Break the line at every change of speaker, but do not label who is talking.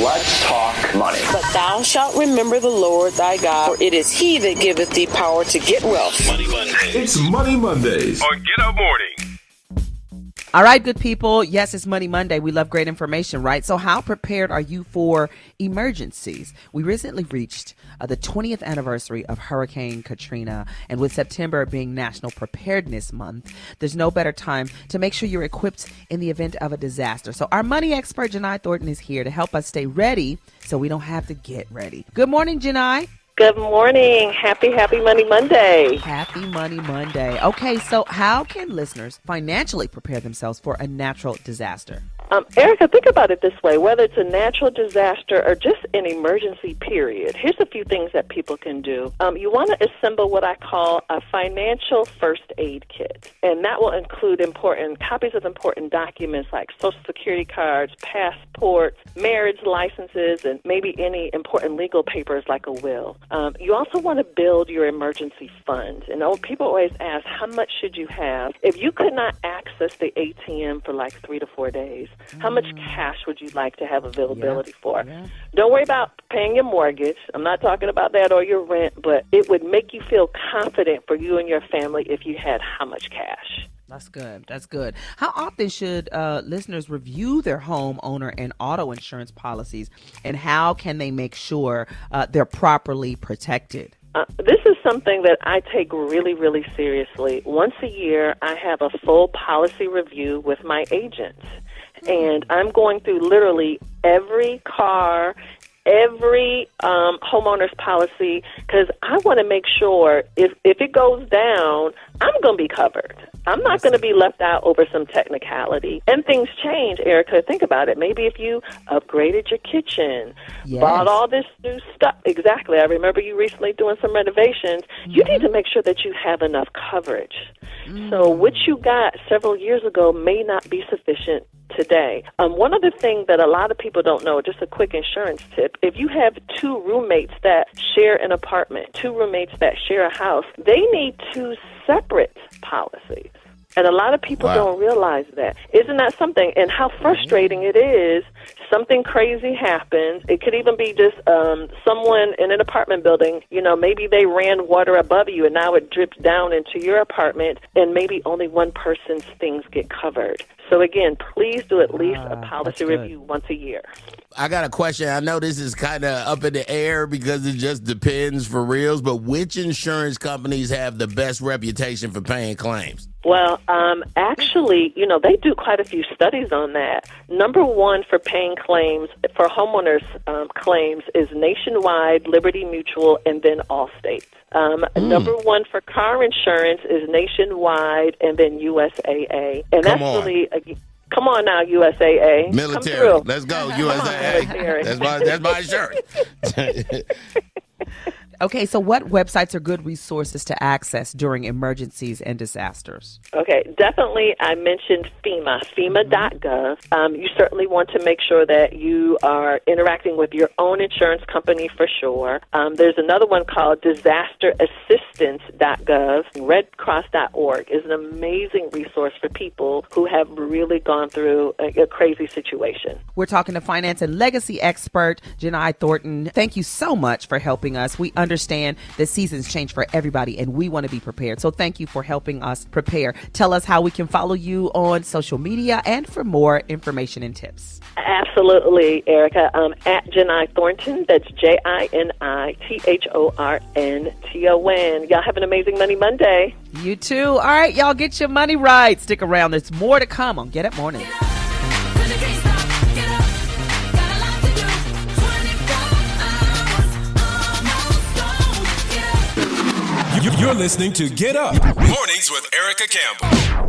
Let's talk money.
But thou shalt remember the Lord thy God, for it is he that giveth thee power to get wealth.
Money Mondays.
It's Money Mondays
on Get Up Morning.
All right, good people. Yes, it's Money Monday. We love great information, right? So how prepared are you for emergencies? We recently reached the 20th anniversary of Hurricane Katrina. And with September being National Preparedness Month, there's no better time to make sure you're equipped in the event of a disaster. So our money expert, Jini Thornton, is here to help us stay ready so we don't have to get ready. Good morning, Jini.
Good morning. Happy Money Monday.
Happy Money Monday. Okay, so how can listeners financially prepare themselves for a natural disaster?
Erica, think about it this way. Whether it's a natural disaster or just an emergency period, here's a few things that people can do. You want to assemble what I call a financial first aid kit, and that will include copies of important documents like Social Security cards, passports, marriage licenses, and maybe any important legal papers like a will. You also want to build your emergency fund. And people always ask, how much should you have? If you could not access the ATM for like 3 to 4 days, how much cash would you like to have availability for? Yeah. Don't worry about paying your mortgage. I'm not talking about that or your rent, but it would make you feel confident for you and your family if you had how much cash.
That's good. That's good. How often should listeners review their homeowner and auto insurance policies, and how can they make sure they're properly protected?
This is something that I take really, really seriously. Once a year, I have a full policy review with my agents, and I'm going through literally every car, every homeowner's policy, because I want to make sure if it goes down, I'm going to be covered. I'm not going to be left out over some technicality. And things change, Erica. Think about it. Maybe if you upgraded your kitchen, bought all this new stuff. Exactly. I remember you recently doing some renovations. You need to make sure that you have enough coverage. So what you got several years ago may not be sufficient today. One other thing that a lot of people don't know, just a quick insurance tip, if you have 2 roommates that share an apartment, 2 roommates that share a house, they need 2 separate policies. And a lot of people don't realize that. Isn't that something? And how frustrating it is. Something crazy happens. It could even be just someone in an apartment building, maybe they ran water above you and now it drips down into your apartment, and maybe only one person's things get covered. So again, please do at least a policy review once a year.
I got a question. I know this is kind of up in the air because it just depends for reals, but which insurance companies have the best reputation for paying claims?
Well, actually, they do quite a few studies on that. Number 1 for paying claims, for homeowners' claims, is Nationwide, Liberty Mutual, and then Allstate. Number 1 for car insurance is Nationwide, and then USAA. And that's really... Come on now, USAA.
Military. Let's go, USAA. That's my insurance.
Okay, so what websites are good resources to access during emergencies and disasters?
Okay, definitely I mentioned FEMA, FEMA.gov. You certainly want to make sure that you are interacting with your own insurance company for sure. There's another one called disasterassistance.gov. Redcross.org is an amazing resource for people who have really gone through a crazy situation.
We're talking to finance and legacy expert Jini Thornton. Thank you so much for helping us. We understand that seasons change for everybody, and we want to be prepared. So thank you for helping us prepare. Tell us how we can follow you on social media and for more information and tips.
Absolutely, Erica. At Jini Thornton. That's JINITHORNTON. Y'all have an amazing Money Monday.
You too. All right, y'all get your money right. Stick around. There's more to come on Get Up Morning.
You're listening to Get Up
Mornings with Erica Campbell.